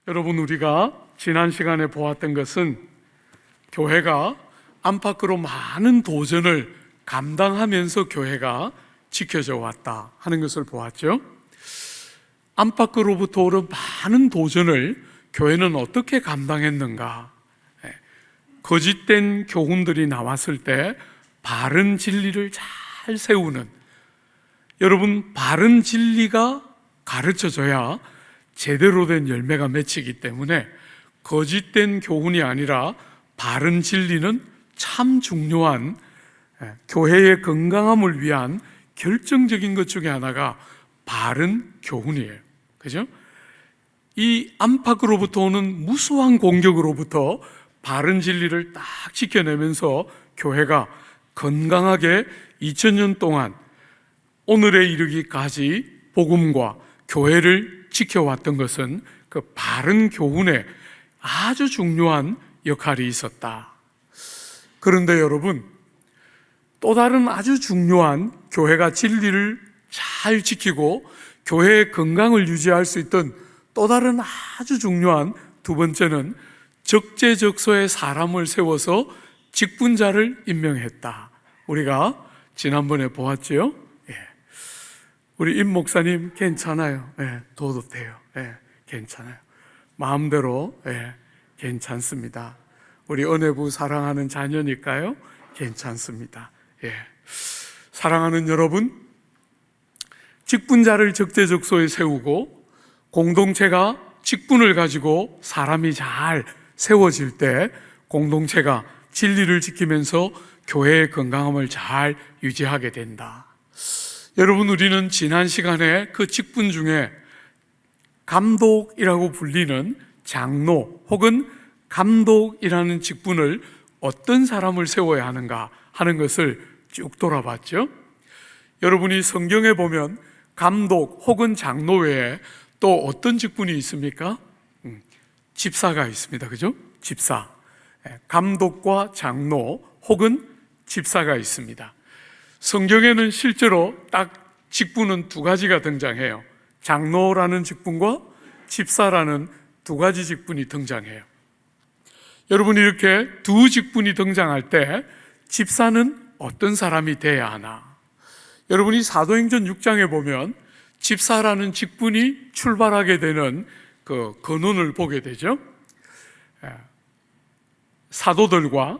여러분, 우리가 지난 시간에 보았던 것은 교회가 안팎으로 많은 도전을 감당하면서 교회가 지켜져 왔다 하는 것을 보았죠. 안팎으로부터 오는 많은 도전을 교회는 어떻게 감당했는가? 거짓된 교훈들이 나왔을 때 바른 진리를 잘 세우는, 여러분, 바른 진리가 가르쳐져야 제대로 된 열매가 맺히기 때문에 거짓된 교훈이 아니라 바른 진리는 참 중요한, 교회의 건강함을 위한 결정적인 것 중에 하나가 바른 교훈이에요. 그죠? 이 안팎으로부터 오는 무수한 공격으로부터 바른 진리를 딱 지켜내면서 교회가 건강하게 2000년 동안 오늘에 이르기까지 복음과 교회를 지켜왔던 것은 그 바른 교훈에 아주 중요한 역할이 있었다. 그런데 여러분, 또 다른 아주 중요한, 교회가 진리를 잘 지키고 교회의 건강을 유지할 수 있던 또 다른 아주 중요한 두 번째는 적재적소에 사람을 세워서 직분자를 임명했다. 우리가 지난번에 보았지요? 우리 임 목사님 괜찮아요. 둬도 돼요. 괜찮아요. 마음대로 괜찮습니다. 우리 은혜부 사랑하는 자녀니까요. 괜찮습니다. 사랑하는 여러분, 직분자를 적재적소에 세우고 공동체가 직분을 가지고 사람이 잘 세워질 때 공동체가 진리를 지키면서 교회의 건강함을 잘 유지하게 된다. 여러분, 우리는 지난 시간에 그 직분 중에 감독이라고 불리는 장로 혹은 감독이라는 직분을 어떤 사람을 세워야 하는가 하는 것을 쭉 돌아봤죠. 여러분이 성경에 보면 감독 혹은 장로 외에 또 어떤 직분이 있습니까? 집사가 있습니다. 그죠? 집사. 감독과 장로 혹은 집사가 있습니다. 성경에는 실제로 딱 직분은 두 가지가 등장해요. 장로라는 직분과 집사라는 두 가지 직분이 등장해요. 여러분, 이렇게 두 직분이 등장할 때 집사는 어떤 사람이 돼야 하나? 여러분이 사도행전 6장에 보면 집사라는 직분이 출발하게 되는 그 근원을 보게 되죠. 사도들과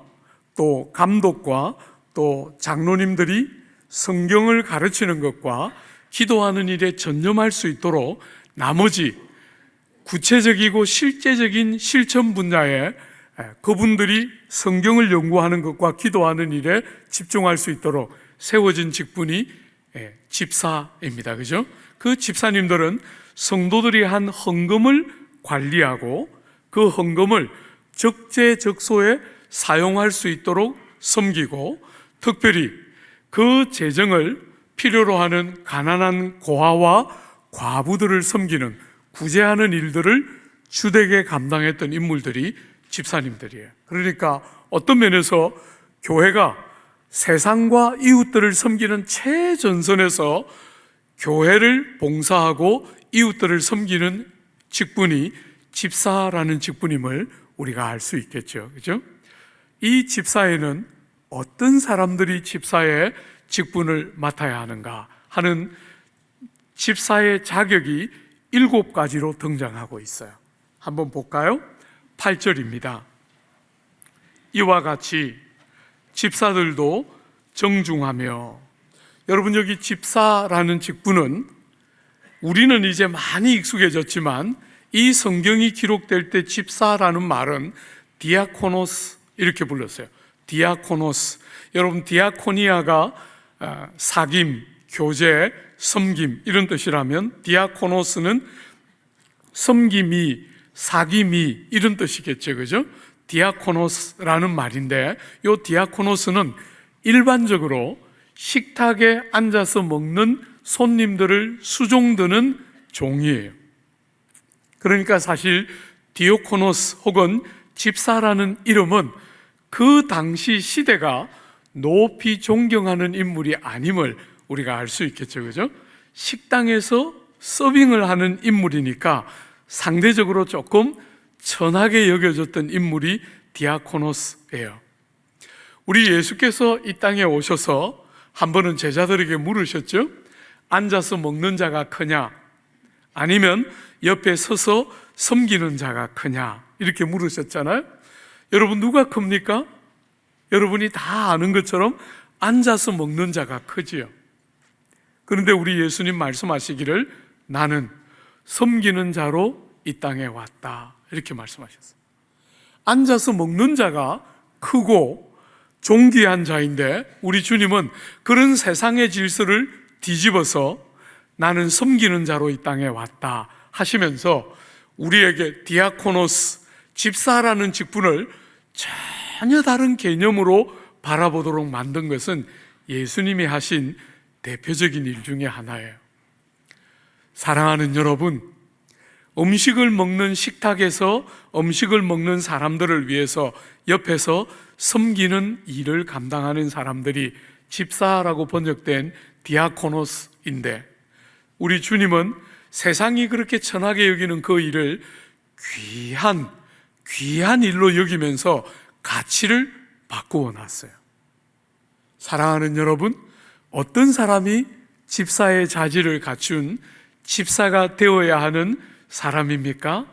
또 감독과 또 장로님들이 성경을 가르치는 것과 기도하는 일에 전념할 수 있도록 나머지 구체적이고 실제적인 실천 분야에 그분들이 성경을 연구하는 것과 기도하는 일에 집중할 수 있도록 세워진 직분이 집사입니다. 그죠? 그 집사님들은 성도들이 한 헌금을 관리하고 그 헌금을 적재적소에 사용할 수 있도록 섬기고, 특별히 그 재정을 필요로 하는 가난한 고아와 과부들을 섬기는, 구제하는 일들을 주되게 감당했던 인물들이 집사님들이에요. 그러니까 어떤 면에서 교회가 세상과 이웃들을 섬기는 최전선에서 교회를 봉사하고 이웃들을 섬기는 직분이 집사라는 직분임을 우리가 알 수 있겠죠. 그죠? 이 집사에는 어떤 사람들이 집사의 직분을 맡아야 하는가 하는 집사의 자격이 7가지로 등장하고 있어요. 한번 볼까요? 8절입니다. 이와 같이 집사들도 정중하며. 여러분, 여기 집사라는 직분은 우리는 이제 많이 익숙해졌지만 이 성경이 기록될 때 집사라는 말은 디아코노스 이렇게 불렀어요. 디아코노스. 여러분, 디아코니아가 사김, 교제, 섬김 이런 뜻이라면 디아코노스는 섬김이, 사김이 이런 뜻이겠죠. 그죠? 디아코노스라는 말인데, 이 디아코노스는 일반적으로 식탁에 앉아서 먹는 손님들을 수종드는 종이에요. 그러니까 사실 디오코노스 혹은 집사라는 이름은 그 당시 시대가 높이 존경하는 인물이 아님을 우리가 알 수 있겠죠. 그죠? 식당에서 서빙을 하는 인물이니까 상대적으로 조금 천하게 여겨졌던 인물이 디아코노스예요. 우리 예수께서 이 땅에 오셔서 한 번은 제자들에게 물으셨죠. 앉아서 먹는 자가 크냐, 아니면 옆에 서서 섬기는 자가 크냐, 이렇게 물으셨잖아요. 여러분, 누가 큽니까? 여러분이 다 아는 것처럼 앉아서 먹는 자가 크지요. 그런데 우리 예수님 말씀하시기를 나는 섬기는 자로 이 땅에 왔다, 이렇게 말씀하셨어요. 앉아서 먹는 자가 크고 존귀한 자인데 우리 주님은 그런 세상의 질서를 뒤집어서 나는 섬기는 자로 이 땅에 왔다 하시면서 우리에게 디아코노스, 집사라는 직분을 전혀 다른 개념으로 바라보도록 만든 것은 예수님이 하신 대표적인 일 중에 하나예요. 사랑하는 여러분, 음식을 먹는 식탁에서 음식을 먹는 사람들을 위해서 옆에서 섬기는 일을 감당하는 사람들이 집사라고 번역된 디아코노스인데, 우리 주님은 세상이 그렇게 천하게 여기는 그 일을 귀한 일로 여기면서 가치를 바꾸어 놨어요. 사랑하는 여러분, 어떤 사람이 집사의 자질을 갖춘 집사가 되어야 하는 사람입니까?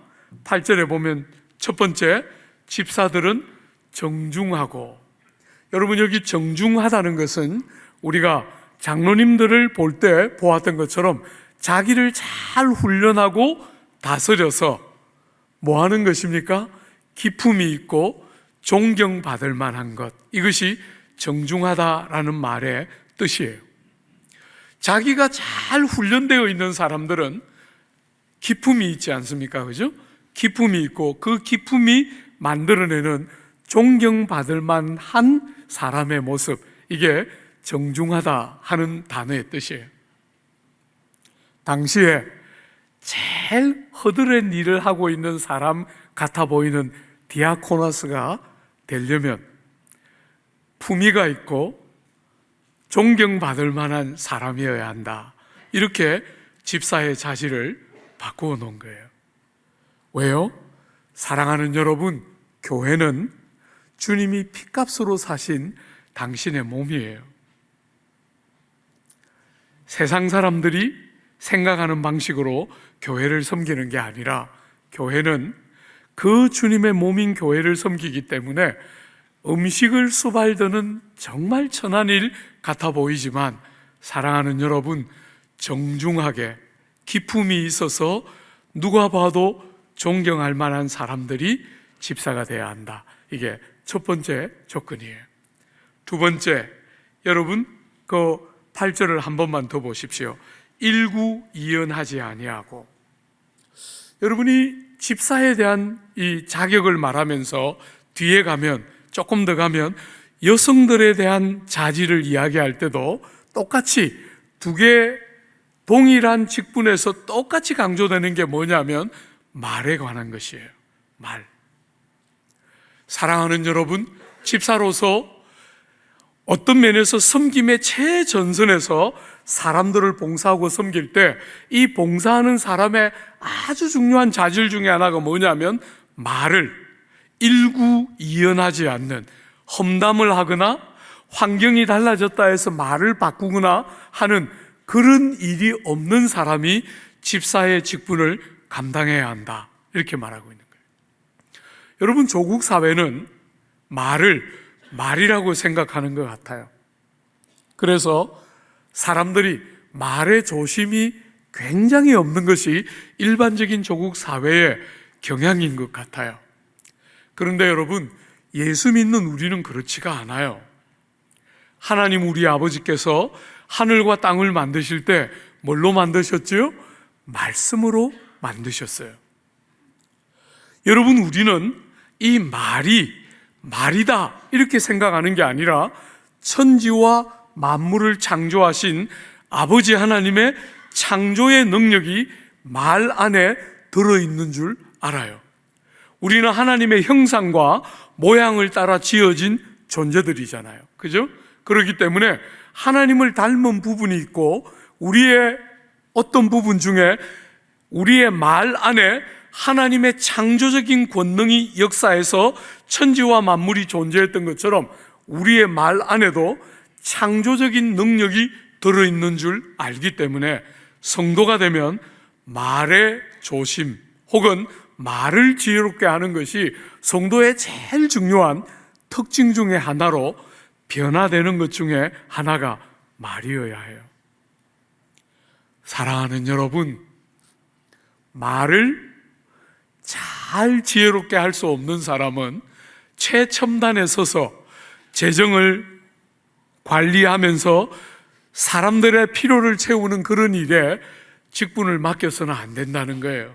8절에 보면 첫 번째, 집사들은 정중하고. 여러분, 여기 정중하다는 것은 우리가 장로님들을 볼 때 보았던 것처럼 자기를 잘 훈련하고 다스려서 뭐 하는 것입니까? 기품이 있고 존경받을 만한 것, 이것이 정중하다라는 말의 뜻이에요. 자기가 잘 훈련되어 있는 사람들은 기품이 있지 않습니까? 그죠? 기품이 있고 그 기품이 만들어내는 존경받을 만한 사람의 모습, 이게 정중하다 하는 단어의 뜻이에요. 당시에 제일 허드렛 일을 하고 있는 사람 같아 보이는 디아코노스가 되려면 품위가 있고 존경받을 만한 사람이어야 한다, 이렇게 집사의 자질을 바꾸어 놓은 거예요. 왜요? 사랑하는 여러분, 교회는 주님이 핏값으로 사신 당신의 몸이에요. 세상 사람들이 생각하는 방식으로 교회를 섬기는 게 아니라 교회는 그 주님의 몸인 교회를 섬기기 때문에 음식을 수발드는 정말 천한 일 같아 보이지만, 사랑하는 여러분, 정중하게 기품이 있어서 누가 봐도 존경할 만한 사람들이 집사가 돼야 한다. 이게 첫 번째 조건이에요. 두 번째, 여러분 그 8절을 한 번만 더 보십시오. 일구이연하지 아니하고. 여러분이 집사에 대한 이 자격을 말하면서 뒤에 가면, 조금 더 가면 여성들에 대한 자질을 이야기할 때도 똑같이 두 개 동일한 직분에서 똑같이 강조되는 게 뭐냐면 말에 관한 것이에요. 말. 사랑하는 여러분, 집사로서 어떤 면에서 섬김의 최전선에서 사람들을 봉사하고 섬길 때 이 봉사하는 사람의 아주 중요한 자질 중에 하나가 뭐냐면 말을 일구이연하지 않는, 험담을 하거나 환경이 달라졌다 해서 말을 바꾸거나 하는 그런 일이 없는 사람이 집사의 직분을 감당해야 한다, 이렇게 말하고 있는 거예요. 여러분, 조국 사회는 말을 말이라고 생각하는 것 같아요. 그래서 사람들이 말의 조심이 굉장히 없는 것이 일반적인 조국 사회의 경향인 것 같아요. 그런데 여러분, 예수 믿는 우리는 그렇지가 않아요. 하나님 우리 아버지께서 하늘과 땅을 만드실 때 뭘로 만드셨죠? 말씀으로 만드셨어요. 여러분, 우리는 이 말이 말이다 이렇게 생각하는 게 아니라 천지와 만물을 창조하신 아버지 하나님의 창조의 능력이 말 안에 들어있는 줄 알아요. 우리는 하나님의 형상과 모양을 따라 지어진 존재들이잖아요. 그죠? 그렇기 때문에 하나님을 닮은 부분이 있고 우리의 어떤 부분 중에 우리의 말 안에 하나님의 창조적인 권능이 역사에서 천지와 만물이 존재했던 것처럼 우리의 말 안에도 창조적인 능력이 들어있는 줄 알기 때문에 성도가 되면 말의 조심 혹은 말을 지혜롭게 하는 것이 성도의 제일 중요한 특징 중에 하나로 변화되는 것 중에 하나가 말이어야 해요. 사랑하는 여러분, 말을 잘 지혜롭게 할 수 없는 사람은 최첨단에 서서 재정을 관리하면서 사람들의 필요를 채우는 그런 일에 직분을 맡겨서는 안 된다는 거예요.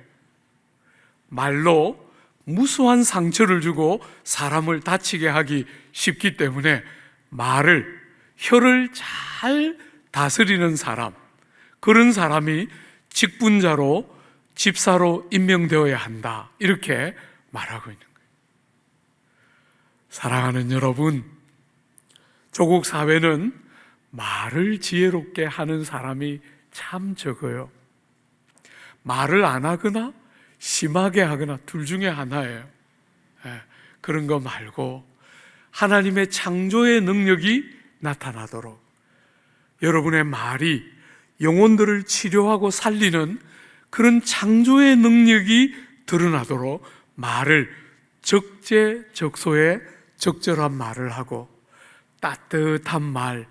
말로 무수한 상처를 주고 사람을 다치게 하기 쉽기 때문에 혀를 잘 다스리는 사람, 그런 사람이 직분자로 집사로 임명되어야 한다, 이렇게 말하고 있는 거예요. 사랑하는 여러분, 조국 사회는 말을 지혜롭게 하는 사람이 참 적어요. 말을 안 하거나 심하게 하거나 둘 중에 하나예요. 그런 거 말고 하나님의 창조의 능력이 나타나도록 여러분의 말이 영혼들을 치료하고 살리는 그런 창조의 능력이 드러나도록 말을 적재적소에 적절한 말을 하고 따뜻한 말,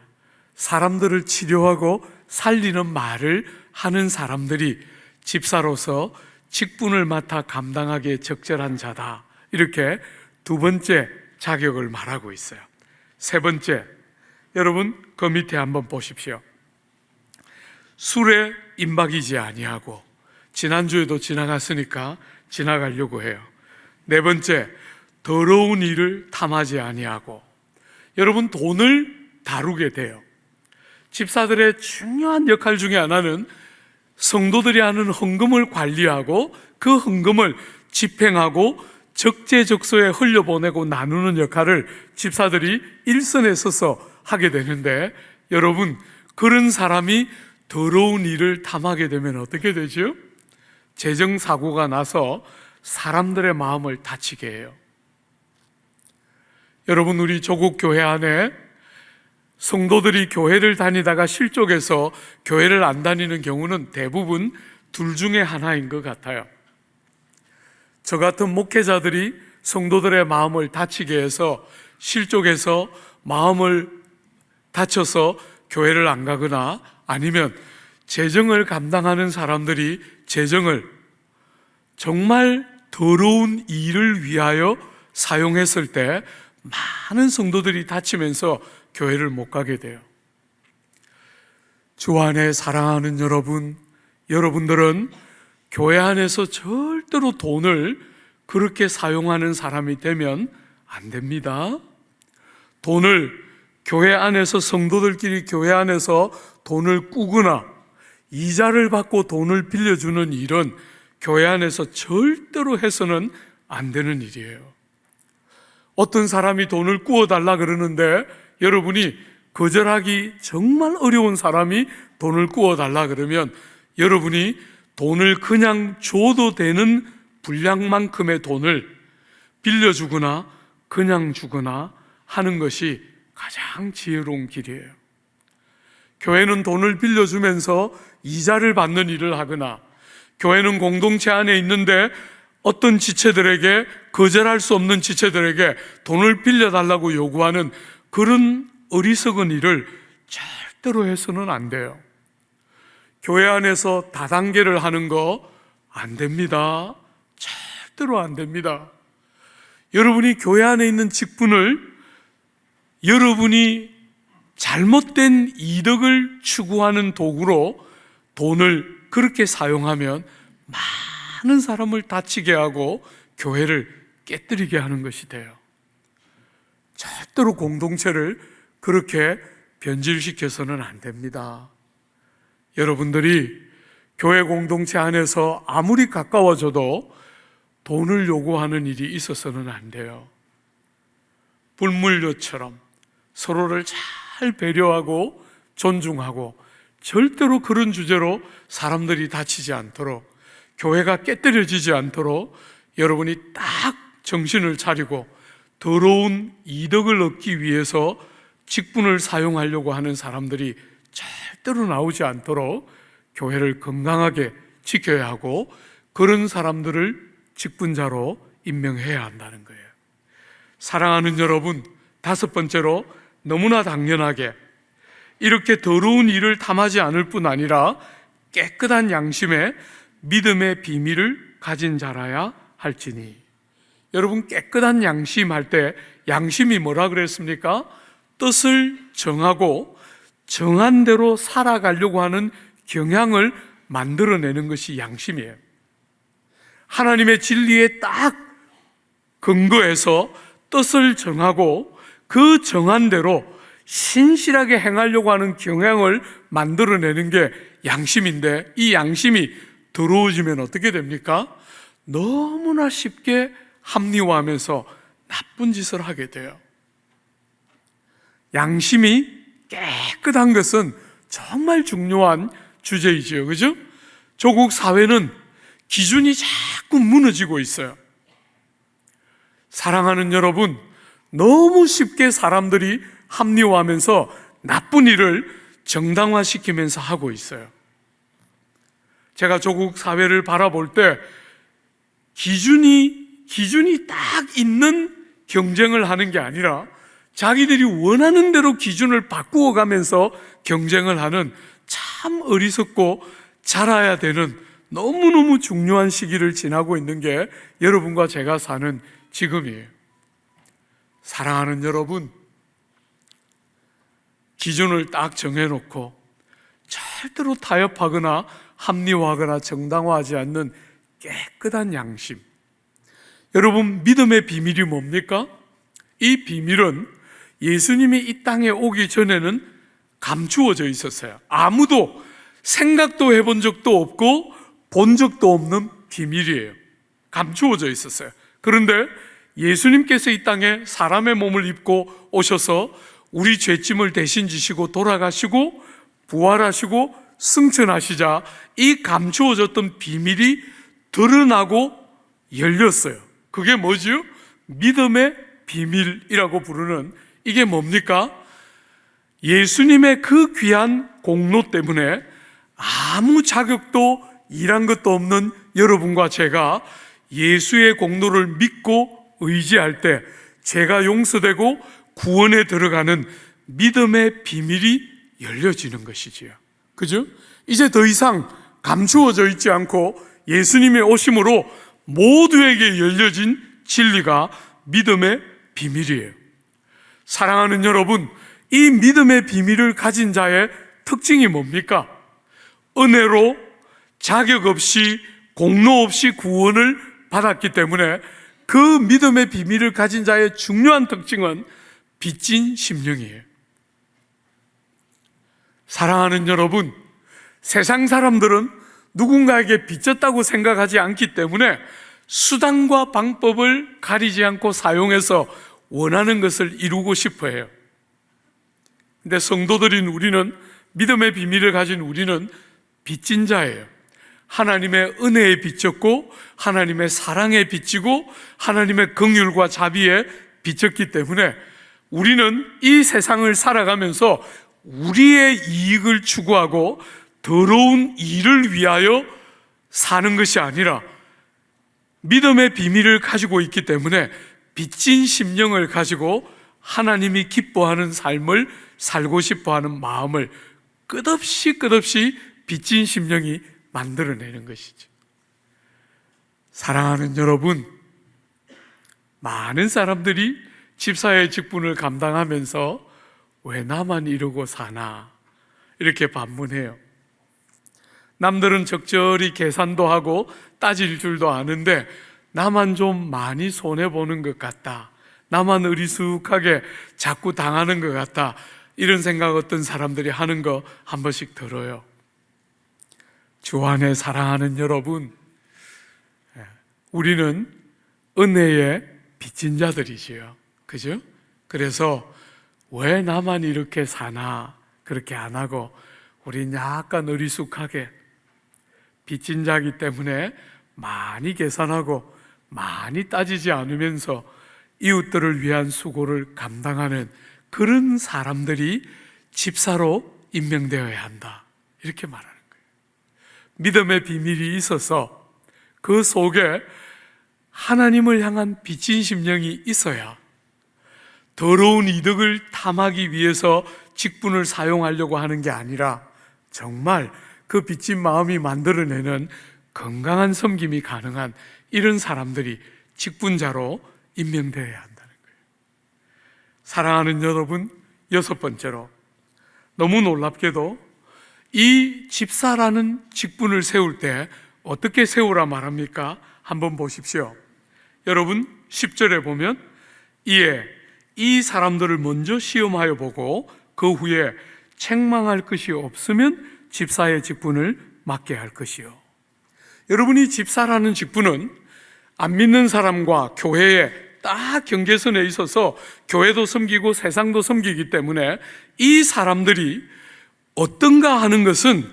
사람들을 치료하고 살리는 말을 하는 사람들이 집사로서 직분을 맡아 감당하기에 적절한 자다, 이렇게 두 번째 자격을 말하고 있어요. 세 번째, 여러분 그 밑에 한번 보십시오. 술에 임박이지 아니하고, 지난주에도 지나갔으니까 지나가려고 해요. 네 번째, 더러운 일을 탐하지 아니하고. 여러분, 돈을 다루게 돼요. 집사들의 중요한 역할 중에 하나는 성도들이 하는 헌금을 관리하고 그 헌금을 집행하고 적재적소에 흘려보내고 나누는 역할을 집사들이 일선에 서서 하게 되는데, 여러분, 그런 사람이 더러운 일을 탐하게 되면 어떻게 되죠? 재정사고가 나서 사람들의 마음을 다치게 해요. 여러분, 우리 조국 교회 안에 성도들이 교회를 다니다가 실족해서 교회를 안 다니는 경우는 대부분 둘 중에 하나인 것 같아요. 저 같은 목회자들이 성도들의 마음을 다치게 해서 실족해서 마음을 다쳐서 교회를 안 가거나, 아니면 재정을 감당하는 사람들이 재정을 정말 더러운 일을 위하여 사용했을 때 많은 성도들이 다치면서 교회를 못 가게 돼요. 주 안에 사랑하는 여러분들은 교회 안에서 절대로 돈을 그렇게 사용하는 사람이 되면 안 됩니다. 돈을 교회 안에서, 성도들끼리 교회 안에서 돈을 꾸거나 이자를 받고 돈을 빌려주는 일은 교회 안에서 절대로 해서는 안 되는 일이에요. 어떤 사람이 돈을 꾸어달라 그러는데 여러분이 거절하기 정말 어려운 사람이 돈을 꾸어달라 그러면 여러분이 돈을 그냥 줘도 되는 분량만큼의 돈을 빌려주거나 그냥 주거나 하는 것이 가장 지혜로운 길이에요. 교회는 돈을 빌려주면서 이자를 받는 일을 하거나, 교회는 공동체 안에 있는데 어떤 지체들에게, 거절할 수 없는 지체들에게 돈을 빌려달라고 요구하는 그런 어리석은 일을 절대로 해서는 안 돼요. 교회 안에서 다단계를 하는 거 안 됩니다. 절대로 안 됩니다. 여러분이 교회 안에 있는 직분을 여러분이 잘못된 이득을 추구하는 도구로 돈을 그렇게 사용하면 많은 사람을 다치게 하고 교회를 깨뜨리게 하는 것이 돼요. 절대로 공동체를 그렇게 변질시켜서는 안 됩니다. 여러분들이 교회 공동체 안에서 아무리 가까워져도 돈을 요구하는 일이 있어서는 안 돼요. 불문율처럼 서로를 잘 배려하고 존중하고 절대로 그런 주제로 사람들이 다치지 않도록 교회가 깨뜨려지지 않도록 여러분이 딱 정신을 차리고 더러운 이덕을 얻기 위해서 직분을 사용하려고 하는 사람들이 절대로 나오지 않도록 교회를 건강하게 지켜야 하고, 그런 사람들을 직분자로 임명해야 한다는 거예요. 사랑하는 여러분, 다섯 번째로 너무나 당연하게 이렇게 더러운 일을 탐하지 않을 뿐 아니라 깨끗한 양심에 믿음의 비밀을 가진 자라야 할지니. 여러분, 깨끗한 양심 할 때 양심이 뭐라 그랬습니까? 뜻을 정하고 정한 대로 살아가려고 하는 경향을 만들어내는 것이 양심이에요. 하나님의 진리에 딱 근거해서 뜻을 정하고 그 정한 대로 신실하게 행하려고 하는 경향을 만들어내는 게 양심인데, 이 양심이 더러워지면 어떻게 됩니까? 너무나 쉽게 합리화하면서 나쁜 짓을 하게 돼요. 양심이 깨끗한 것은 정말 중요한 주제이지요, 그죠? 조국 사회는 기준이 자꾸 무너지고 있어요. 사랑하는 여러분, 너무 쉽게 사람들이 합리화하면서 나쁜 일을 정당화시키면서 하고 있어요. 제가 조국 사회를 바라볼 때 기준이 딱 있는 경쟁을 하는 게 아니라 자기들이 원하는 대로 기준을 바꾸어 가면서 경쟁을 하는 참 어리석고 자라야 되는 너무너무 중요한 시기를 지나고 있는 게 여러분과 제가 사는 지금이에요. 사랑하는 여러분, 기준을 딱 정해놓고 절대로 타협하거나 합리화하거나 정당화하지 않는 깨끗한 양심. 여러분, 믿음의 비밀이 뭡니까? 이 비밀은 예수님이 이 땅에 오기 전에는 감추어져 있었어요. 아무도 생각도 해본 적도 없고 본 적도 없는 비밀이에요. 감추어져 있었어요. 그런데 예수님께서 이 땅에 사람의 몸을 입고 오셔서 우리 죄짐을 대신 지시고 돌아가시고 부활하시고 승천하시자 이 감추어졌던 비밀이 드러나고 열렸어요. 그게 뭐지요? 믿음의 비밀이라고 부르는, 이게 뭡니까? 예수님의 그 귀한 공로 때문에 아무 자격도 일한 것도 없는 여러분과 제가 예수의 공로를 믿고 의지할 때 죄가 용서되고 구원에 들어가는 믿음의 비밀이 열려지는 것이지요. 그죠? 이제 더 이상 감추어져 있지 않고 예수님의 오심으로 모두에게 열려진 진리가 믿음의 비밀이에요. 사랑하는 여러분, 이 믿음의 비밀을 가진 자의 특징이 뭡니까? 은혜로 자격 없이 공로 없이 구원을 받았기 때문에 그 믿음의 비밀을 가진 자의 중요한 특징은 빚진 심령이에요. 사랑하는 여러분, 세상 사람들은 누군가에게 빚졌다고 생각하지 않기 때문에 수단과 방법을 가리지 않고 사용해서 원하는 것을 이루고 싶어 해요. 근데 성도들인 우리는, 믿음의 비밀을 가진 우리는 빚진 자예요. 하나님의 은혜에 빚졌고 하나님의 사랑에 빚지고 하나님의 긍휼과 자비에 빚졌기 때문에 우리는 이 세상을 살아가면서 우리의 이익을 추구하고 더러운 일을 위하여 사는 것이 아니라 믿음의 비밀을 가지고 있기 때문에 빚진 심령을 가지고 하나님이 기뻐하는 삶을 살고 싶어하는 마음을 끝없이 빚진 심령이 만들어내는 것이죠. 사랑하는 여러분, 많은 사람들이 집사의 직분을 감당하면서 왜 나만 이러고 사나 이렇게 반문해요. 남들은 적절히 계산도 하고 따질 줄도 아는데 나만 좀 많이 손해보는 것 같다, 나만 어리숙하게 자꾸 당하는 것 같다, 이런 생각 어떤 사람들이 하는 거 한 번씩 들어요. 주 안에 사랑하는 여러분, 우리는 은혜의 빚진 자들이지요. 그죠? 그래서 왜 나만 이렇게 사나 그렇게 안 하고 우린 약간 어리숙하게 빚진 자이기 때문에 많이 계산하고 많이 따지지 않으면서 이웃들을 위한 수고를 감당하는 그런 사람들이 집사로 임명되어야 한다, 이렇게 말하는 거예요. 믿음의 비밀이 있어서 그 속에 하나님을 향한 빚진 심령이 있어야 더러운 이득을 탐하기 위해서 직분을 사용하려고 하는 게 아니라 정말 그 빚진 마음이 만들어내는 건강한 섬김이 가능한 이런 사람들이 직분자로 임명되어야 한다는 거예요. 사랑하는 여러분, 여섯 번째로, 너무 놀랍게도 이 집사라는 직분을 세울 때 어떻게 세우라 말합니까? 한번 보십시오. 여러분 10절에 보면 이에 이 사람들을 먼저 시험하여 보고 그 후에 책망할 것이 없으면 집사의 직분을 맡게 할 것이요. 여러분이 집사라는 직분은 안 믿는 사람과 교회에 딱 경계선에 있어서 교회도 섬기고 세상도 섬기기 때문에 이 사람들이 어떤가 하는 것은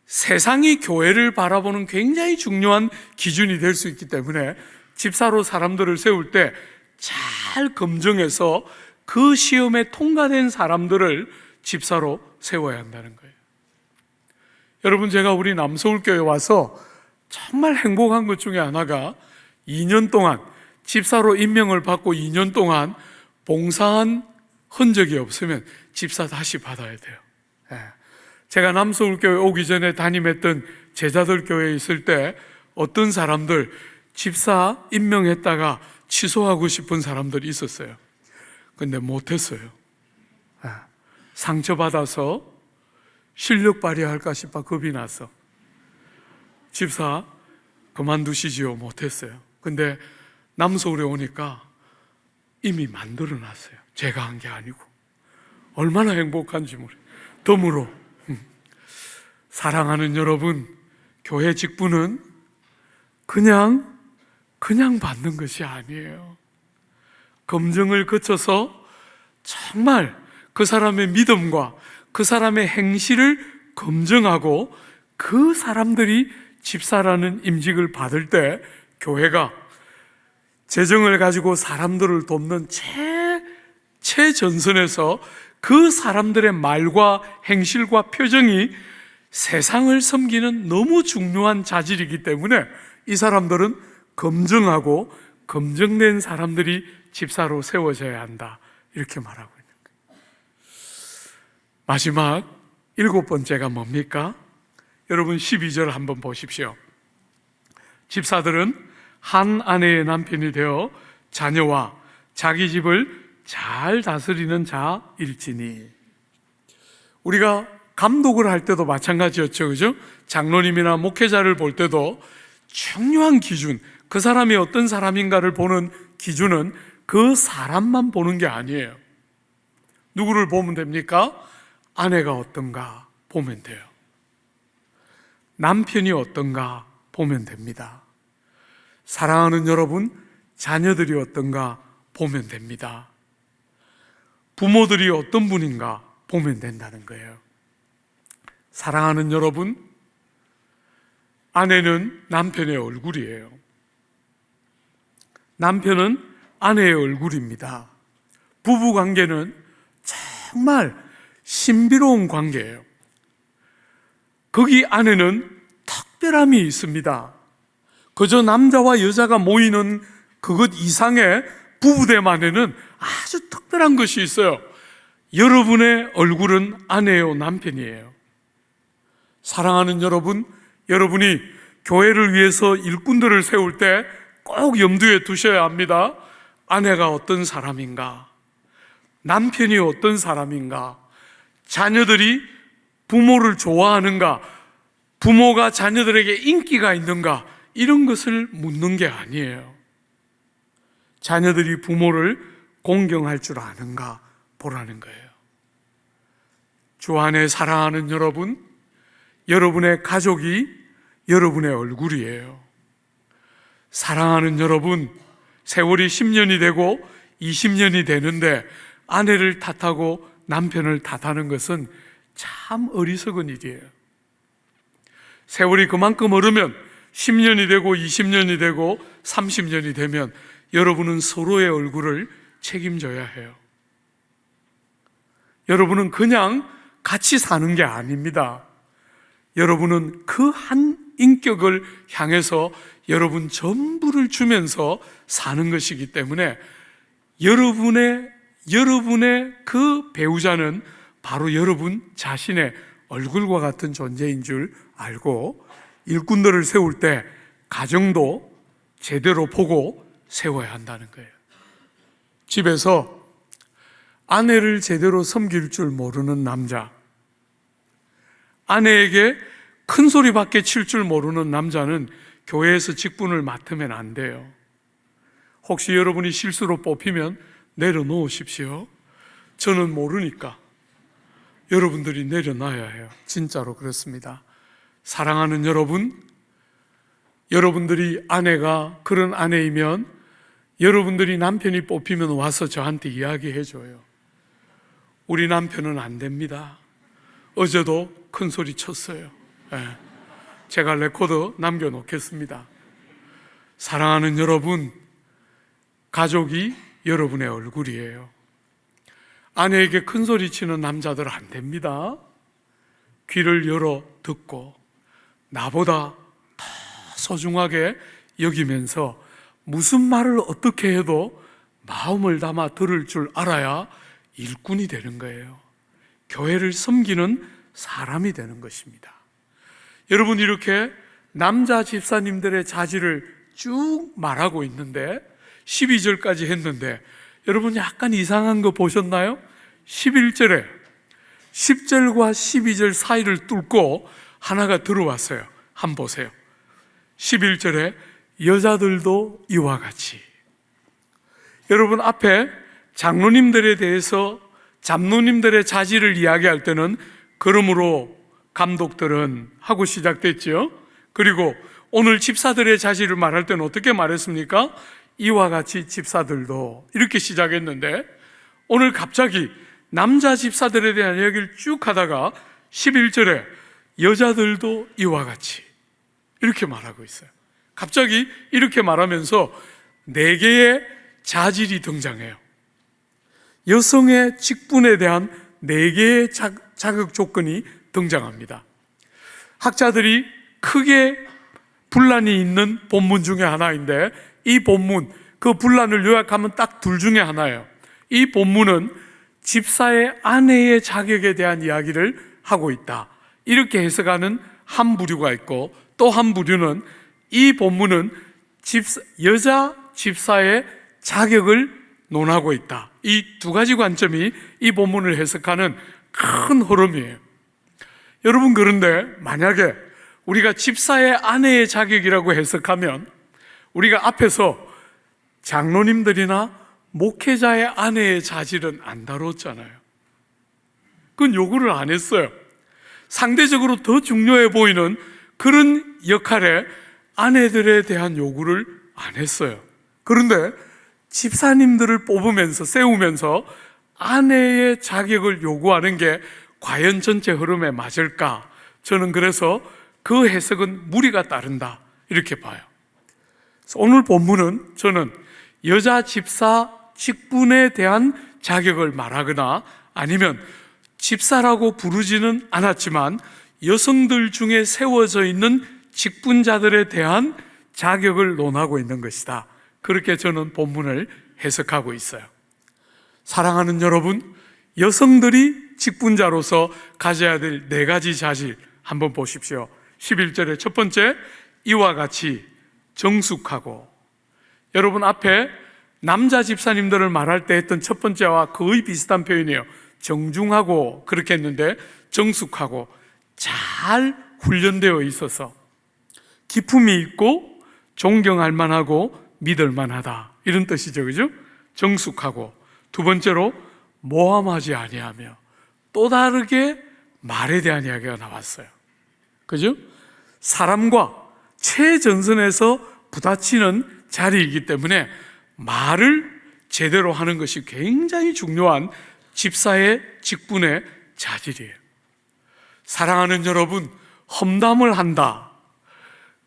세상이 교회를 바라보는 굉장히 중요한 기준이 될 수 있기 때문에 집사로 사람들을 세울 때 잘 검증해서 그 시험에 통과된 사람들을 집사로 세워야 한다는 거예요. 여러분, 제가 우리 남서울교회 와서 정말 행복한 것 중에 하나가 2년 동안 집사로 임명을 받고 2년 동안 봉사한 흔적이 없으면 집사 다시 받아야 돼요. 제가 남서울교회 오기 전에 담임했던 제자들 교회에 있을 때 어떤 사람들 집사 임명했다가 취소하고 싶은 사람들이 있었어요. 근데 못했어요. 상처받아서 실력 발휘할까 싶어 겁이 나서 집사 그만두시지요 못했어요. 근데 남서울에 오니까 이미 만들어놨어요. 제가 한 게 아니고. 얼마나 행복한지 모르겠어요. 덤으로 사랑하는 여러분, 교회 직분은 그냥 받는 것이 아니에요. 검증을 거쳐서 정말 그 사람의 믿음과 그 사람의 행실을 검증하고 그 사람들이 집사라는 임직을 받을 때 교회가 재정을 가지고 사람들을 돕는 최전선에서 그 사람들의 말과 행실과 표정이 세상을 섬기는 너무 중요한 자질이기 때문에 이 사람들은 검증하고 검증된 사람들이 집사로 세워져야 한다, 이렇게 말하고 있는 거예요. 마지막 7번째가 뭡니까? 여러분 12절 한번 보십시오. 집사들은 한 아내의 남편이 되어 자녀와 자기 집을 잘 다스리는 자일지니. 우리가 감독을 할 때도 마찬가지였죠, 그죠? 장로님이나 목회자를 볼 때도 중요한 기준, 그 사람이 어떤 사람인가를 보는 기준은 그 사람만 보는 게 아니에요. 누구를 보면 됩니까? 아내가 어떤가 보면 돼요. 남편이 어떤가 보면 됩니다. 사랑하는 여러분, 자녀들이 어떤가 보면 됩니다. 부모들이 어떤 분인가 보면 된다는 거예요. 사랑하는 여러분, 아내는 남편의 얼굴이에요. 남편은 아내의 얼굴입니다. 부부 관계는 정말 신비로운 관계예요. 거기 안에는 특별함이 있습니다. 그저 남자와 여자가 모이는 그것 이상의 부부됨 안에는 아주 특별한 것이 있어요. 여러분의 얼굴은 아내요, 남편이에요. 사랑하는 여러분, 여러분이 교회를 위해서 일꾼들을 세울 때 꼭 염두에 두셔야 합니다. 아내가 어떤 사람인가? 남편이 어떤 사람인가? 자녀들이 부모를 좋아하는가? 부모가 자녀들에게 인기가 있는가? 이런 것을 묻는 게 아니에요. 자녀들이 부모를 공경할 줄 아는가 보라는 거예요. 주 안에 사랑하는 여러분, 여러분의 가족이 여러분의 얼굴이에요. 사랑하는 여러분, 세월이 10년이 되고 20년이 되는데 아내를 탓하고 남편을 탓하는 것은 참 어리석은 일이에요. 세월이 그만큼 흐르면 10년이 되고 20년이 되고 30년이 되면 여러분은 서로의 얼굴을 책임져야 해요. 여러분은 그냥 같이 사는 게 아닙니다. 여러분은 그 한 인격을 향해서 여러분 전부를 주면서 사는 것이기 때문에 여러분의 그 배우자는 바로 여러분 자신의 얼굴과 같은 존재인 줄 알고 일꾼들을 세울 때 가정도 제대로 보고 세워야 한다는 거예요. 집에서 아내를 제대로 섬길 줄 모르는 남자, 아내에게 큰 소리밖에 칠 줄 모르는 남자는 교회에서 직분을 맡으면 안 돼요. 혹시 여러분이 실수로 뽑히면 내려놓으십시오. 저는 모르니까 여러분들이 내려놔야 해요. 진짜로 그렇습니다. 사랑하는 여러분, 여러분들이 아내가 그런 아내이면 여러분들이 남편이 뽑히면 와서 저한테 이야기해 줘요. 우리 남편은 안 됩니다. 어제도 큰 소리 쳤어요. 제가 레코드 남겨놓겠습니다. 사랑하는 여러분, 가족이 여러분의 얼굴이에요. 아내에게 큰 소리 치는 남자들 안 됩니다. 귀를 열어 듣고 나보다 더 소중하게 여기면서 무슨 말을 어떻게 해도 마음을 담아 들을 줄 알아야 일꾼이 되는 거예요. 교회를 섬기는 사람이 되는 것입니다. 여러분, 이렇게 남자 집사님들의 자질을 쭉 말하고 있는데 12절까지 했는데 여러분 약간 이상한 거 보셨나요? 11절에 10절과 12절 사이를 뚫고 하나가 들어왔어요. 한번 보세요. 11절에 여자들도 이와 같이. 여러분, 앞에 장로님들에 대해서 잡노님들의 자질을 이야기할 때는 그러므로 감독들은 하고 시작됐죠. 그리고 오늘 집사들의 자질을 말할 때는 어떻게 말했습니까? 이와 같이 집사들도 이렇게 시작했는데 오늘 갑자기 남자 집사들에 대한 이야기를 쭉 하다가 11절에 여자들도 이와 같이 이렇게 말하고 있어요. 갑자기 이렇게 말하면서 4개의 자질이 등장해요. 여성의 직분에 대한 4개의 자격 조건이 등장합니다. 학자들이 크게 분란이 있는 본문 중에 하나인데 이 본문, 그 분란을 요약하면 딱 둘 중에 하나예요. 이 본문은 집사의 아내의 자격에 대한 이야기를 하고 있다, 이렇게 해석하는 한 부류가 있고, 또 한 부류는 이 본문은 여자 집사의 자격을 논하고 있다, 이 두 가지 관점이 이 본문을 해석하는 큰 흐름이에요. 여러분, 그런데 만약에 우리가 집사의 아내의 자격이라고 해석하면 우리가 앞에서 장로님들이나 목회자의 아내의 자질은 안 다뤘잖아요. 그건 요구를 안 했어요. 상대적으로 더 중요해 보이는 그런 역할에 아내들에 대한 요구를 안 했어요. 그런데 집사님들을 뽑으면서 세우면서 아내의 자격을 요구하는 게 과연 전체 흐름에 맞을까? 저는 그래서 그 해석은 무리가 따른다, 이렇게 봐요. 오늘 본문은 저는 여자 집사 직분에 대한 자격을 말하거나 아니면 집사라고 부르지는 않았지만 여성들 중에 세워져 있는 직분자들에 대한 자격을 논하고 있는 것이다, 그렇게 저는 본문을 해석하고 있어요. 사랑하는 여러분, 여성들이 직분자로서 가져야 될 4가지 자질 한번 보십시오. 11절의 첫 번째, 이와 같이 정숙하고. 여러분, 앞에 남자 집사님들을 말할 때 했던 첫 번째와 거의 비슷한 표현이에요. 정중하고 그렇게 했는데 정숙하고, 잘 훈련되어 있어서 기품이 있고 존경할 만하고 믿을 만하다, 이런 뜻이죠. 그죠? 정숙하고. 두 번째로 모함하지 아니하며. 또 다르게 말에 대한 이야기가 나왔어요. 그죠? 사람과 최전선에서 부딪히는 자리이기 때문에 말을 제대로 하는 것이 굉장히 중요한 집사의 직분의 자질이에요. 사랑하는 여러분, 험담을 한다.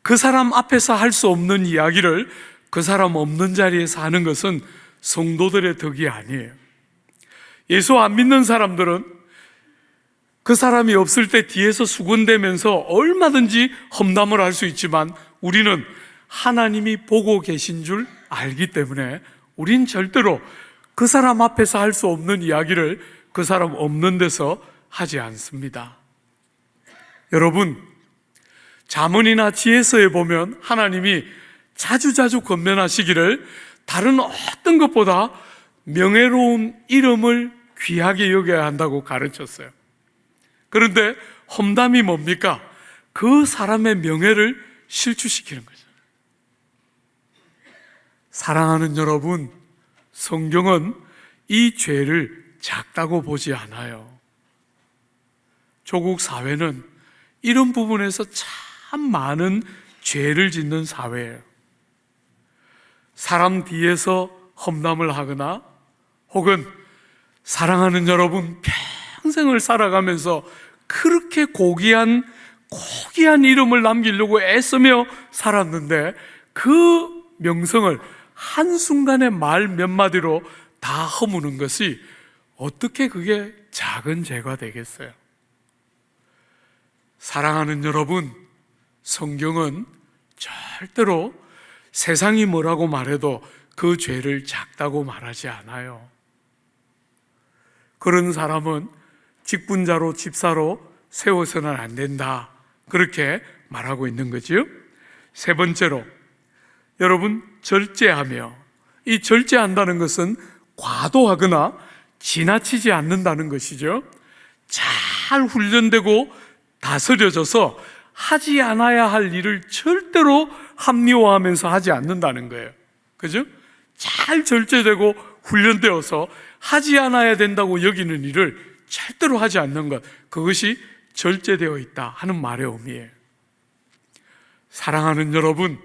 그 사람 앞에서 할 수 없는 이야기를 그 사람 없는 자리에서 하는 것은 성도들의 덕이 아니에요. 예수 안 믿는 사람들은 그 사람이 없을 때 뒤에서 수군대면서 얼마든지 험담을 할 수 있지만 우리는 하나님이 보고 계신 줄 알기 때문에 우린 절대로 그 사람 앞에서 할 수 없는 이야기를 그 사람 없는 데서 하지 않습니다. 여러분, 잠언이나 지혜서에 보면 하나님이 자주자주 권면하시기를 다른 어떤 것보다 명예로운 이름을 귀하게 여겨야 한다고 가르쳤어요. 그런데 험담이 뭡니까? 그 사람의 명예를 실추시키는 거죠. 사랑하는 여러분, 성경은 이 죄를 작다고 보지 않아요. 조국 사회는 이런 부분에서 참 많은 죄를 짓는 사회예요. 사람 뒤에서 험담을 하거나 혹은 사랑하는 여러분, 평생을 살아가면서 그렇게 고귀한 이름을 남기려고 애쓰며 살았는데 그 명성을 한순간에 말 몇 마디로 다 허무는 것이 어떻게 그게 작은 죄가 되겠어요? 사랑하는 여러분, 성경은 절대로 세상이 뭐라고 말해도 그 죄를 작다고 말하지 않아요. 그런 사람은 직분자로 집사로 세워서는 안 된다, 그렇게 말하고 있는 거지요. 세 번째로, 여러분, 절제하며, 이 절제한다는 것은 과도하거나 지나치지 않는다는 것이죠. 잘 훈련되고 다스려져서 하지 않아야 할 일을 절대로 합리화하면서 하지 않는다는 거예요. 그죠? 잘 절제되고 훈련되어서 하지 않아야 된다고 여기는 일을 절대로 하지 않는 것, 그것이 절제되어 있다 하는 말의 의미예요. 사랑하는 여러분,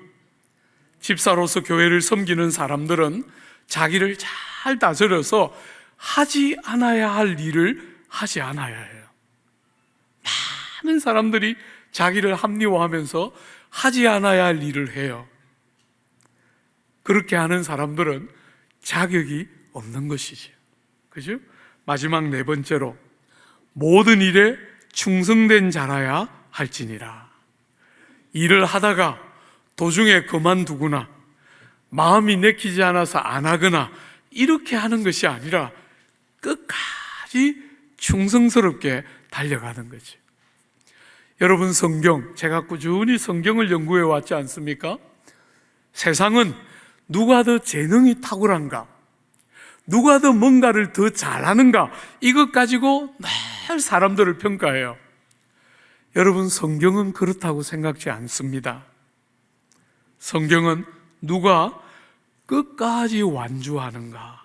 집사로서 교회를 섬기는 사람들은 자기를 잘 다스려서 하지 않아야 할 일을 하지 않아야 해요. 많은 사람들이 자기를 합리화하면서 하지 않아야 할 일을 해요. 그렇게 하는 사람들은 자격이 없는 것이죠. 그죠? 마지막 네 번째로, 모든 일에 충성된 자라야 할지니라. 일을 하다가 도중에 그만두거나 마음이 내키지 않아서 안 하거나 이렇게 하는 것이 아니라 끝까지 충성스럽게 달려가는 거죠. 여러분, 성경, 제가 꾸준히 성경을 연구해 왔지 않습니까? 세상은 누가 더 재능이 탁월한가, 누가 더 뭔가를 더 잘하는가, 이것 가지고 늘 사람들을 평가해요. 여러분, 성경은 그렇다고 생각지 않습니다. 성경은 누가 끝까지 완주하는가,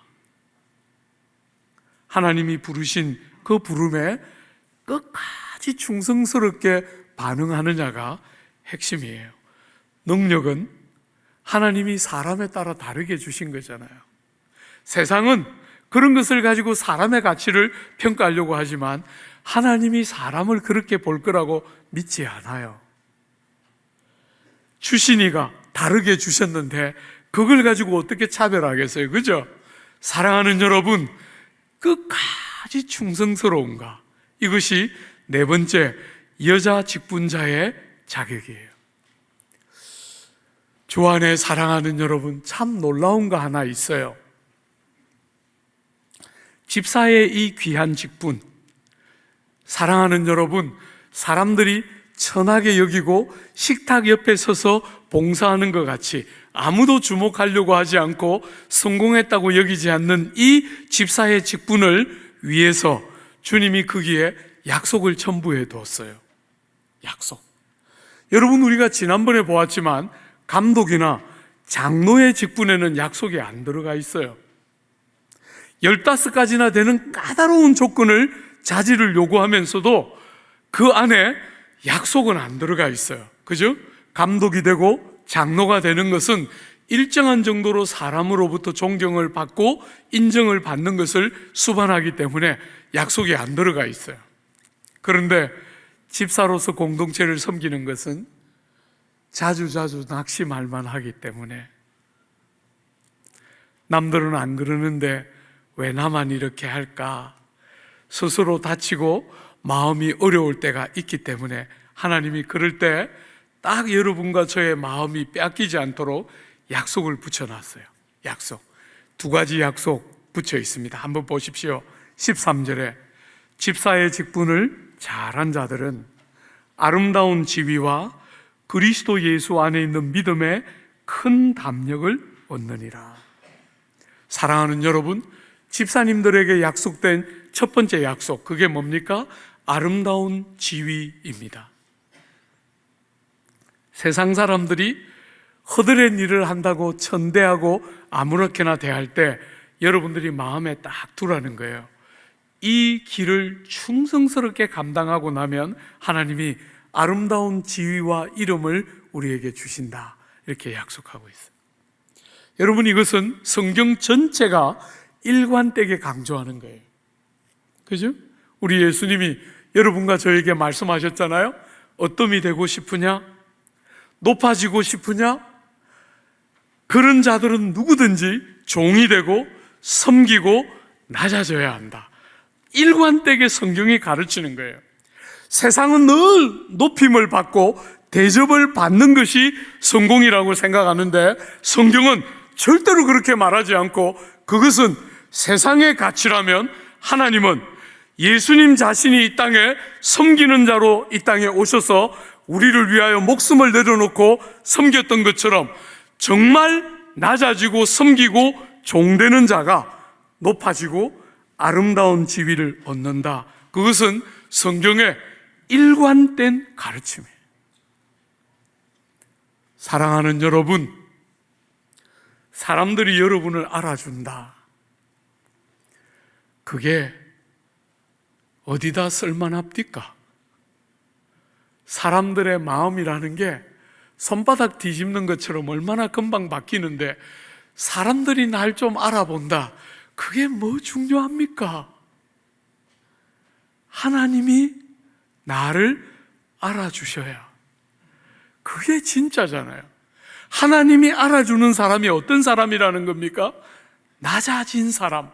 하나님이 부르신 그 부름에 끝까지 충성스럽게 반응하느냐가 핵심이에요. 능력은 하나님이 사람에 따라 다르게 주신 거잖아요. 세상은 그런 것을 가지고 사람의 가치를 평가하려고 하지만 하나님이 사람을 그렇게 볼 거라고 믿지 않아요. 주신이가 다르게 주셨는데 그걸 가지고 어떻게 차별하겠어요? 그죠? 사랑하는 여러분, 끝까지 충성스러운가, 이것이 네 번째 여자 직분자의 자격이에요. 주 안에 사랑하는 여러분, 참 놀라운 거 하나 있어요. 집사의 이 귀한 직분, 사랑하는 여러분, 사람들이 천하게 여기고 식탁 옆에 서서 봉사하는 것 같이 아무도 주목하려고 하지 않고 성공했다고 여기지 않는 이 집사의 직분을 위해서 주님이 거기에 약속을 첨부해 두었어요. 약속. 여러분, 우리가 지난번에 보았지만 감독이나 장로의 직분에는 약속이 안 들어가 있어요. 15가지나 되는 까다로운 조건을 자질을 요구하면서도 그 안에 약속은 안 들어가 있어요. 그죠? 감독이 되고 장로가 되는 것은 일정한 정도로 사람으로부터 존경을 받고 인정을 받는 것을 수반하기 때문에 약속이 안 들어가 있어요. 그런데 집사로서 공동체를 섬기는 것은 자주자주 낙심할 만하기 때문에 남들은 안 그러는데 왜 나만 이렇게 할까? 스스로 다치고 마음이 어려울 때가 있기 때문에 하나님이 그럴 때 딱 여러분과 저의 마음이 빼앗기지 않도록 약속을 붙여놨어요. 약속. 두 가지 약속 붙여 있습니다. 한번 보십시오. 13절에 집사의 직분을 잘한 자들은 아름다운 지위와 그리스도 예수 안에 있는 믿음의 큰 담력을 얻느니라. 사랑하는 여러분, 집사님들에게 약속된 첫 번째 약속, 그게 뭡니까? 아름다운 지위입니다. 세상 사람들이 허드렛 일을 한다고 천대하고 아무렇게나 대할 때 여러분들이 마음에 딱 두라는 거예요. 이 길을 충성스럽게 감당하고 나면 하나님이 아름다운 지위와 이름을 우리에게 주신다, 이렇게 약속하고 있어요. 여러분, 이것은 성경 전체가 일관되게 강조하는 거예요. 그죠? 우리 예수님이 여러분과 저에게 말씀하셨잖아요. 어떤 이 되고 싶으냐? 높아지고 싶으냐? 그런 자들은 누구든지 종이 되고 섬기고 낮아져야 한다. 일관되게 성경이 가르치는 거예요. 세상은 늘 높임을 받고 대접을 받는 것이 성공이라고 생각하는데 성경은 절대로 그렇게 말하지 않고, 그것은 세상의 가치라면 하나님은 예수님 자신이 이 땅에 섬기는 자로 이 땅에 오셔서 우리를 위하여 목숨을 내려놓고 섬겼던 것처럼 정말 낮아지고 섬기고 종되는 자가 높아지고 아름다운 지위를 얻는다. 그것은 성경의 일관된 가르침이에요. 사랑하는 여러분, 사람들이 여러분을 알아준다. 그게 어디다 쓸만합니까? 사람들의 마음이라는 게 손바닥 뒤집는 것처럼 얼마나 금방 바뀌는데 사람들이 날 좀 알아본다. 그게 뭐 중요합니까? 하나님이 나를 알아주셔야 그게 진짜잖아요. 하나님이 알아주는 사람이 어떤 사람이라는 겁니까? 낮아진 사람,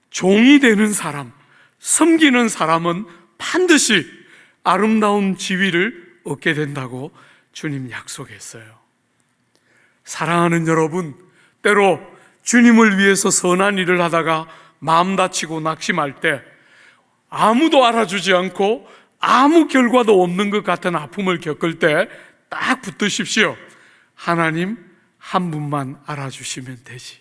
종이 되는 사람, 섬기는 사람은 반드시 아름다운 지위를 얻게 된다고 주님 약속했어요. 사랑하는 여러분, 때로 주님을 위해서 선한 일을 하다가 마음 다치고 낙심할 때 아무도 알아주지 않고 아무 결과도 없는 것 같은 아픔을 겪을 때 딱 붙드십시오. 하나님 한 분만 알아주시면 되지.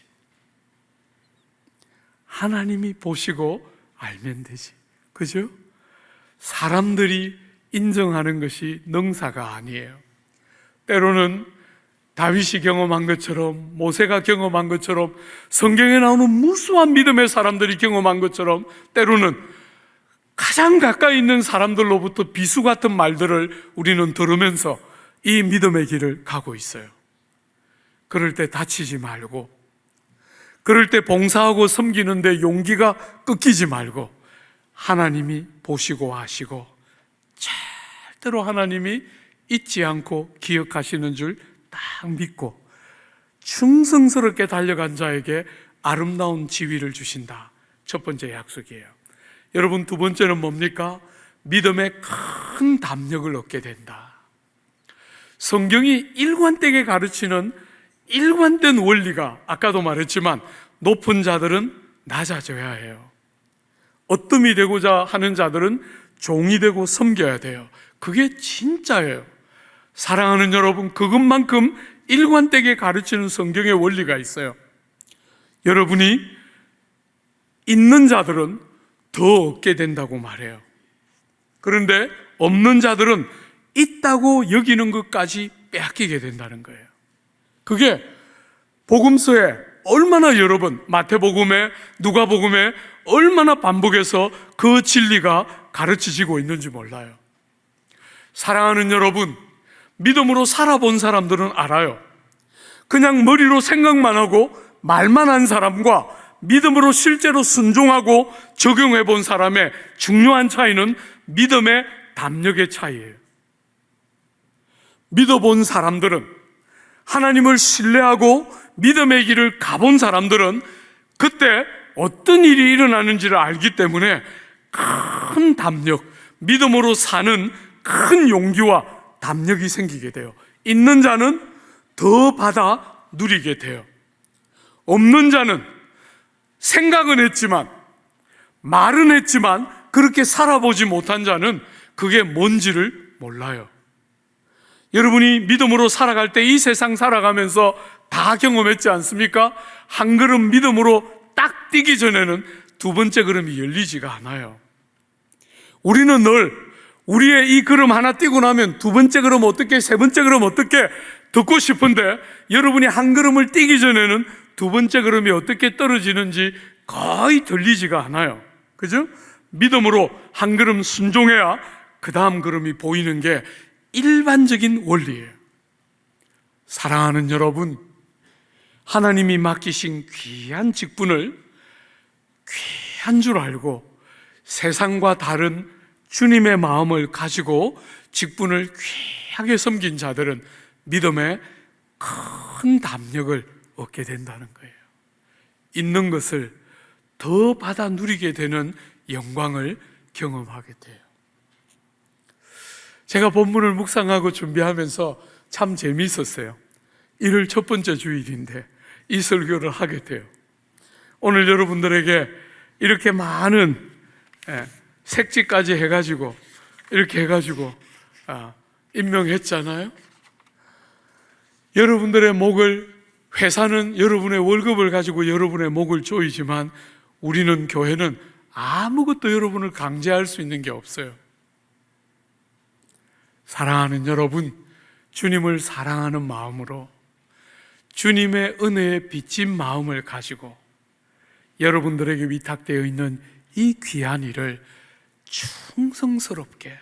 하나님이 보시고 알면 되지. 그죠? 사람들이 인정하는 것이 능사가 아니에요. 때로는 다윗이 경험한 것처럼, 모세가 경험한 것처럼, 성경에 나오는 무수한 믿음의 사람들이 경험한 것처럼 때로는 가장 가까이 있는 사람들로부터 비수 같은 말들을 우리는 들으면서 이 믿음의 길을 가고 있어요. 그럴 때 다치지 말고, 그럴 때 봉사하고 섬기는데 용기가 꺾이지 말고, 하나님이 보시고 아시고 절대로 하나님이 잊지 않고 기억하시는 줄 딱 믿고 충성스럽게 달려간 자에게 아름다운 지위를 주신다. 첫 번째 약속이에요. 여러분, 두 번째는 뭡니까? 믿음의 큰 담력을 얻게 된다. 성경이 일관되게 가르치는 일관된 원리가, 아까도 말했지만 높은 자들은 낮아져야 해요. 어뜸이 되고자 하는 자들은 종이 되고 섬겨야 돼요. 그게 진짜예요. 사랑하는 여러분, 그것만큼 일관되게 가르치는 성경의 원리가 있어요. 여러분이 있는 자들은 더 얻게 된다고 말해요. 그런데 없는 자들은 있다고 여기는 것까지 빼앗기게 된다는 거예요. 그게 복음서에 얼마나 여러 번, 마태복음에, 누가복음에 얼마나 반복해서 그 진리가 가르치지고 있는지 몰라요. 사랑하는 여러분, 믿음으로 살아본 사람들은 알아요. 그냥 머리로 생각만 하고 말만 한 사람과 믿음으로 실제로 순종하고 적용해 본 사람의 중요한 차이는 믿음의 담력의 차이예요. 믿어본 사람들은, 하나님을 신뢰하고 믿음의 길을 가본 사람들은 그때 어떤 일이 일어나는지를 알기 때문에 큰 담력, 믿음으로 사는 큰 용기와 담력이 생기게 돼요. 있는 자는 더 받아 누리게 돼요. 없는 자는 생각은 했지만, 말은 했지만 그렇게 살아보지 못한 자는 그게 뭔지를 몰라요. 여러분이 믿음으로 살아갈 때 이 세상 살아가면서 다 경험했지 않습니까? 한 걸음 믿음으로 딱 뛰기 전에는 두 번째 걸음이 열리지가 않아요. 우리는 늘 우리의 이 걸음 하나 뛰고 나면 두 번째 걸음 어떻게, 세 번째 걸음 어떻게 듣고 싶은데, 여러분이 한 걸음을 뛰기 전에는 두 번째 걸음이 어떻게 떨어지는지 거의 들리지가 않아요. 그죠? 믿음으로 한 걸음 순종해야 그 다음 걸음이 보이는 게 일반적인 원리예요. 사랑하는 여러분, 하나님이 맡기신 귀한 직분을 귀한 줄 알고 세상과 다른 주님의 마음을 가지고 직분을 귀하게 섬긴 자들은 믿음의 큰 담력을 얻게 된다는 거예요. 있는 것을 더 받아 누리게 되는 영광을 경험하게 돼요. 제가 본문을 묵상하고 준비하면서 참 재미있었어요. 1월 첫 번째 주일인데 이 설교를 하게 돼요. 오늘 여러분들에게 이렇게 많은 색지까지 해가지고 이렇게 해가지고 임명했잖아요. 여러분들의 목을, 회사는 여러분의 월급을 가지고 여러분의 목을 조이지만 우리는, 교회는 아무것도 여러분을 강제할 수 있는 게 없어요. 사랑하는 여러분, 주님을 사랑하는 마음으로 주님의 은혜에 빚진 마음을 가지고 여러분들에게 위탁되어 있는 이 귀한 일을 충성스럽게,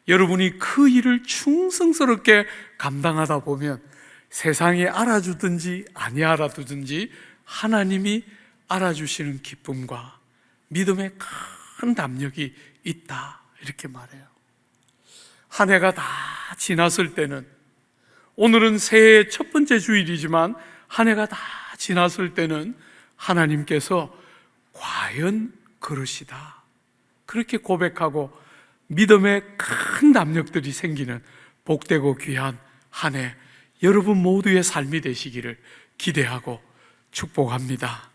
여러분이 그 일을 충성스럽게 감당하다 보면 세상이 알아주든지 아니 알아주든지 하나님이 알아주시는 기쁨과 믿음의 큰 담력이 있다, 이렇게 말해요. 한 해가 다 지났을 때는, 오늘은 새해의 첫 번째 주일이지만 한 해가 다 지났을 때는 하나님께서 과연 그러시다, 그렇게 고백하고 믿음의 큰 담력들이 생기는 복되고 귀한 한 해 여러분 모두의 삶이 되시기를 기대하고 축복합니다.